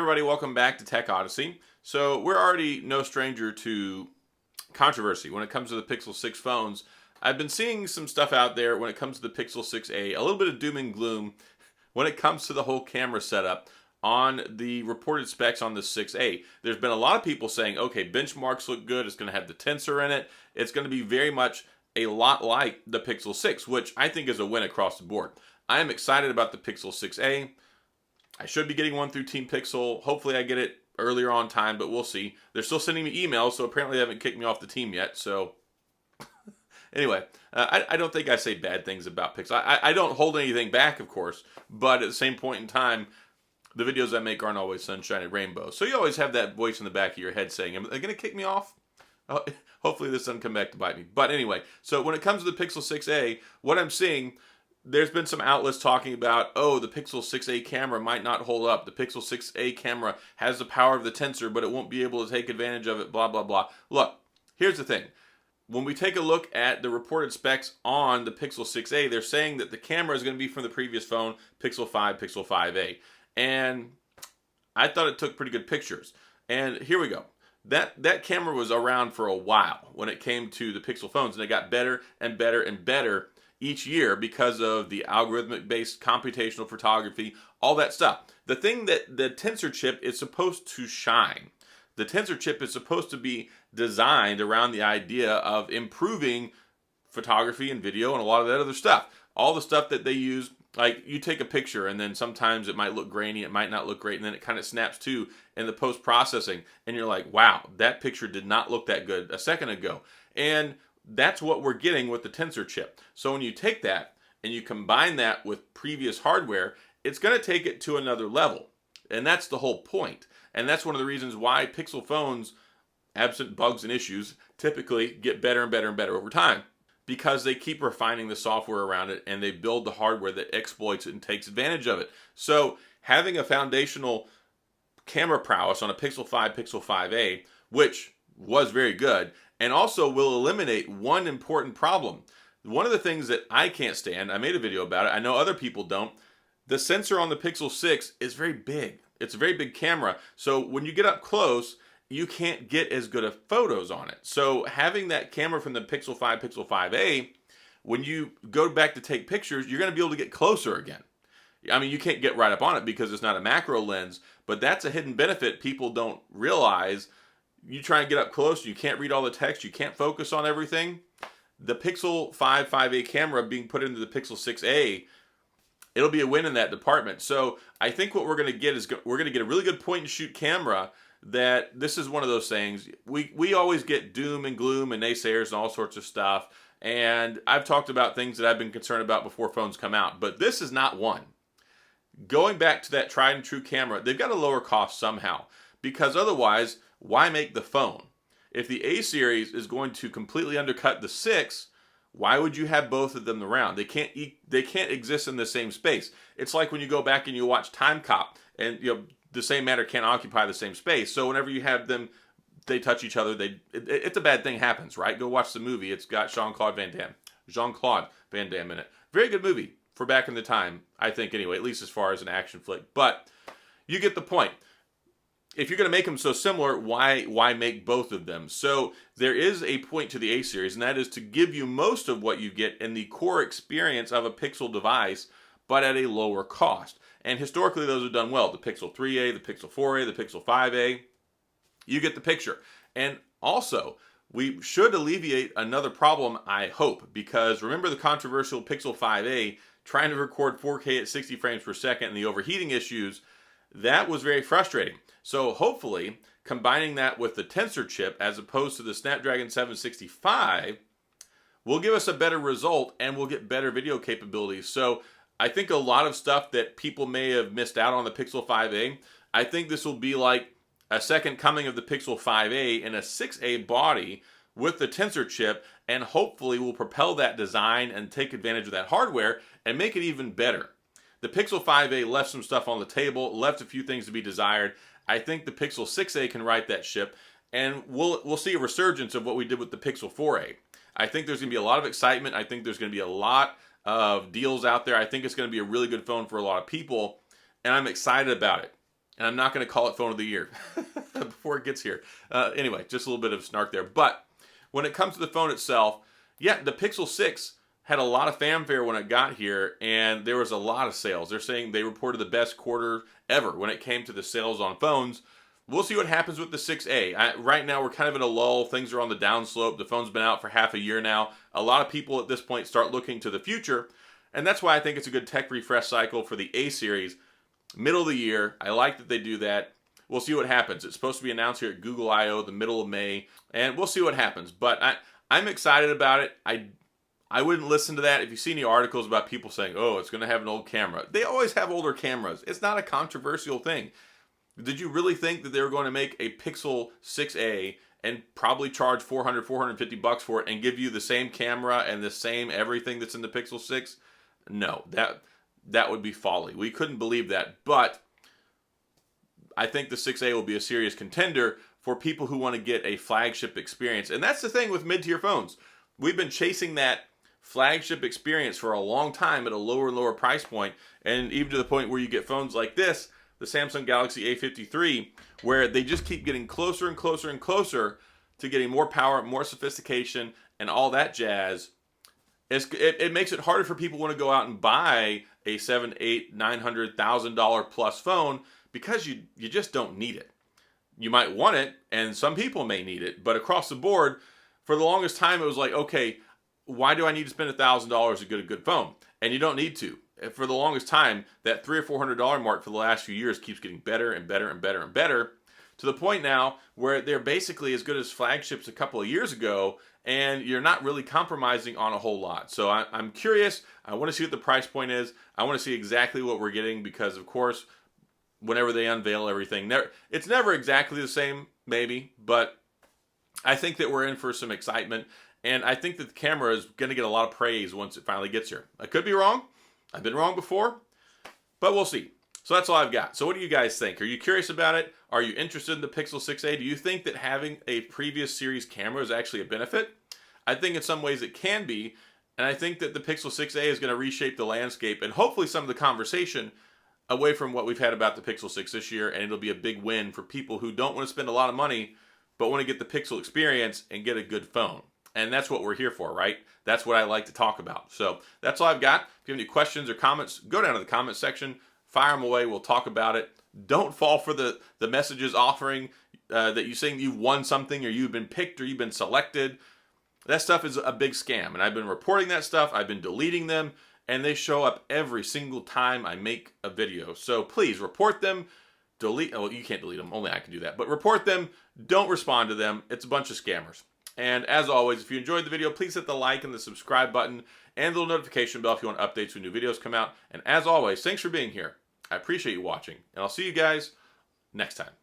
everybody, welcome back to Tech Odyssey. So we're already no stranger to controversy when it comes to the Pixel 6 phones. I've been seeing some stuff out there when it comes to the Pixel 6a, a little bit of doom and gloom when it comes to the whole camera setup on the reported specs on the 6a. There's been a lot of people saying, okay, benchmarks look good, it's going to have the tensor in it, it's going to be very much a lot like the Pixel 6, which I think is a win across the board. I am excited about the Pixel 6a. I should be getting one through Team Pixel. Hopefully I get it earlier on time, but we'll see. They're still sending me emails, so apparently they haven't kicked me off the team yet. So anyway, I don't think I say bad things about Pixel. I don't hold anything back, of course, but at the same point in time, the videos I make aren't always sunshine and rainbows. So you always have that voice in the back of your head saying, are they going to kick me off? Hopefully this doesn't come back to bite me. But anyway, so when it comes to the Pixel 6a, what I'm seeing, there's been some outlets talking about, oh, the Pixel 6a camera might not hold up. The Pixel 6a camera has the power of the tensor, but it won't be able to take advantage of it, blah, blah, blah. Look, here's the thing. When we take a look at the reported specs on the Pixel 6a, they're saying that the camera is going to be from the previous phone, Pixel 5, Pixel 5a. And I thought it took pretty good pictures. And here we go. That camera was around for a while when it came to the Pixel phones, and it got better and better and better each year because of the algorithmic-based computational photography, all that stuff. The thing that the tensor chip is supposed to shine. The tensor chip is supposed to be designed around the idea of improving photography and video and a lot of that other stuff. All the stuff that they use, like you take a picture and then sometimes it might look grainy, it might not look great, and then it kind of snaps to in the post-processing, and you're like, wow, that picture did not look that good a second ago. And that's what we're getting with the tensor chip. So when you take that and you combine that with previous hardware, it's going to take it to another level. And that's the whole point. And that's one of the reasons why Pixel phones, absent bugs and issues, typically get better and better and better over time. Because they keep refining the software around it and they build the hardware that exploits it and takes advantage of it. So having a foundational camera prowess on a Pixel 5, Pixel 5a, which was very good, and also will eliminate one important problem. One of the things that I can't stand, I made a video about it, I know other people don't, the sensor on the Pixel 6 is very big. It's a very big camera, so when you get up close, you can't get as good of photos on it. So having that camera from the Pixel 5, Pixel 5a, when you go back to take pictures, you're going to be able to get closer again. I mean, you can't get right up on it because it's not a macro lens, but that's a hidden benefit people don't realize. You try and get up close, you can't read all the text, you can't focus on everything. The Pixel 5, 5a camera being put into the Pixel 6a, it'll be a win in that department. So I think what we're going to get is we're going to get a really good point and shoot camera. That this is one of those things, we always get doom and gloom and naysayers and all sorts of stuff. And I've talked about things that I've been concerned about before phones come out. But this is not one. Going back to that tried and true camera, they've got to lower costs somehow. Because otherwise, why make the phone? If the A series is going to completely undercut the 6, why would you have both of them around? They can't exist in the same space. It's like when you go back and you watch Time Cop, and the same matter can't occupy the same space. So whenever you have them, they touch each other. It's a bad thing happens, right? Go watch the movie. It's got Jean-Claude Van Damme in it. Very good movie for back in the time, I think anyway, at least as far as an action flick. But you get the point. If you're going to make them so similar, why make both of them? So there is a point to the A series, and that is to give you most of what you get in the core experience of a Pixel device, but at a lower cost. And historically, those are done well. The Pixel 3a, the Pixel 4a, the Pixel 5a. You get the picture. And also, we should alleviate another problem, I hope, because remember the controversial Pixel 5a trying to record 4K at 60 frames per second and the overheating issues. That was very frustrating. So hopefully, combining that with the tensor chip as opposed to the Snapdragon 765 will give us a better result and we'll get better video capabilities. So I think a lot of stuff that people may have missed out on the Pixel 5a, I think this will be like a second coming of the Pixel 5a in a 6a body with the tensor chip, and hopefully will propel that design and take advantage of that hardware and make it even better. The Pixel 5a left some stuff on the table, left a few things to be desired. I think the Pixel 6a can right that ship, and we'll see a resurgence of what we did with the Pixel 4a. I think there's going to be a lot of excitement. I think there's going to be a lot of deals out there. I think it's going to be a really good phone for a lot of people, and I'm excited about it. and I'm not going to call it phone of the year before it gets here. Anyway, just a little bit of snark there. But when it comes to the phone itself, yeah, the Pixel 6 had a lot of fanfare when it got here, and there was a lot of sales. They're saying they reported the best quarter ever when it came to the sales on phones. We'll see what happens with the 6A. Right now, we're kind of in a lull. Things are on the downslope. The phone's been out for half a year now. A lot of people at this point start looking to the future, and that's why I think it's a good tech refresh cycle for the A series. Middle of the year, I like that they do that. We'll see what happens. It's supposed to be announced here at Google I/O the middle of May, and we'll see what happens. But I'm excited about it. I wouldn't listen to that if you see any articles about people saying, oh, it's going to have an old camera. They always have older cameras. It's not a controversial thing. Did you really think that they were going to make a Pixel 6a and probably charge $400, $450 for it and give you the same camera and the same everything that's in the Pixel 6? No, that would be folly. We couldn't believe that, but I think the 6A will be a serious contender for people who want to get a flagship experience. And that's the thing with mid-tier phones. We've been chasing that flagship experience for a long time at a lower and lower price point, and even to the point where you get phones like this, the Samsung Galaxy A53, where they just keep getting closer and closer and closer to getting more power, more sophistication, and all that jazz. It makes it harder for people who want to go out and buy a $700, $800, $900,000 plus phone because you just don't need it. You might want it, and some people may need it, but across the board, for the longest time, it was like, okay, why do I need to spend $1,000 to get a good phone? And you don't need to. For the longest time, that $300 or $400 mark for the last few years keeps getting better and better and better and better, to the point now where they're basically as good as flagships a couple of years ago, and you're not really compromising on a whole lot. So I'm curious. I want to see what the price point is. I want to see exactly what we're getting because, of course, whenever they unveil everything, it's never exactly the same, maybe, but I think that we're in for some excitement, and I think that the camera is going to get a lot of praise once it finally gets here. I could be wrong. I've been wrong before, but we'll see. So that's all I've got. So what do you guys think? Are you curious about it? Are you interested in the Pixel 6a? Do you think that having a previous series camera is actually a benefit? I think in some ways it can be, and I think that the Pixel 6a is going to reshape the landscape and hopefully some of the conversation away from what we've had about the Pixel 6 this year, and it'll be a big win for people who don't want to spend a lot of money but want to get the Pixel experience and get a good phone. And that's what we're here for, right? That's what I like to talk about. So that's all I've got. If you have any questions or comments, go down to the comment section, fire them away, we'll talk about it. Don't fall for the messages offering that you saying you've won something or you've been picked or you've been selected. That stuff is a big scam, and I've been reporting that stuff, I've been deleting them, and they show up every single time I make a video. So please report them, delete, oh, you can't delete them, only I can do that, but report them, don't respond to them, it's a bunch of scammers. And as always, if you enjoyed the video, please hit the like and the subscribe button and the little notification bell if you want updates when new videos come out. And as always, thanks for being here. I appreciate you watching, and I'll see you guys next time.